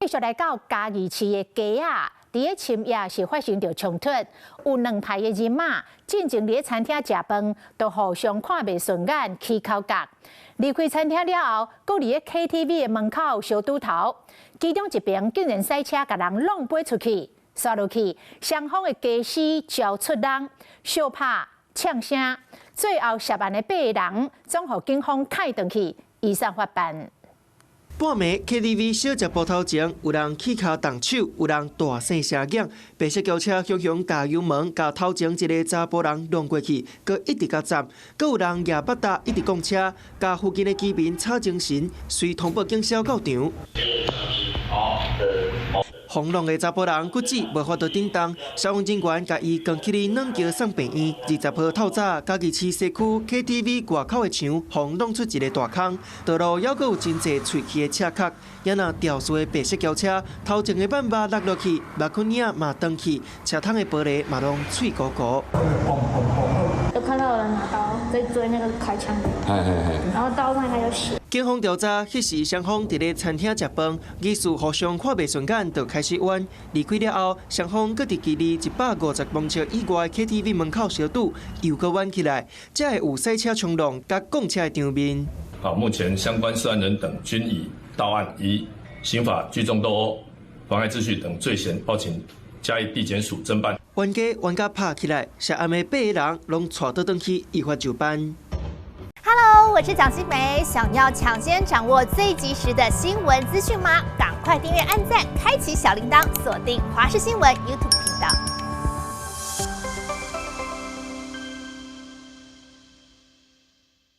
继续来到嘉义市的街啊，伫个深夜是发生着冲突，有2排的人马进前伫个餐厅食饭，都互相看袂顺眼，起口角。离开餐厅了后，搁伫个 KTV 的门口相拄头，其中一边竟然赛车甲人弄飞出去，刷落去，双方的家私交出人，相拍呛声，最后涉案的8个人总互警方开回去，移送法办。 半暝 KTV 小食部头前，有人起脚动手，有人大声声响。白色轿车向加油门，甲头前一个查甫人弄过去，佮一直甲站。佮有人举巴达一直讲车，甲附近的居民吵精神，随通报警消到场。轰弄的查甫人骨折，无法度振动，消防人员甲伊扛起哩软桥送病院。20号透早，嘉义市西区 KTV 外口的墙，轰弄出一个大坑，道路还佫有真侪碎去的车壳，也那吊碎的白色轿车，头前的板瓦落落去，麦克影嘛断去，车窗的玻璃嘛拢碎糊糊。有看到有人拿刀在追那个开枪的，然后刀上还有血。 警方调查，迄时双方伫咧餐厅食饭，疑似互相看袂顺眼，就开始冤。离开了后，双方搁伫距离150公尺以外 KTV 门口相拄，又搁冤起来，才会有赛车冲浪甲讲车的场面。好，目前相关涉案人等均已到案，以刑法聚众斗殴、妨碍秩序等罪嫌报请嘉义地检署侦办。冤家拍起来，涉案的8个人拢带倒转去依法就办。 Hello， 我是蒋欣梅。想要抢先掌握最及时的新闻资讯吗？赶快订阅、按赞、开启小铃铛，锁定华视新闻 YouTube 频道。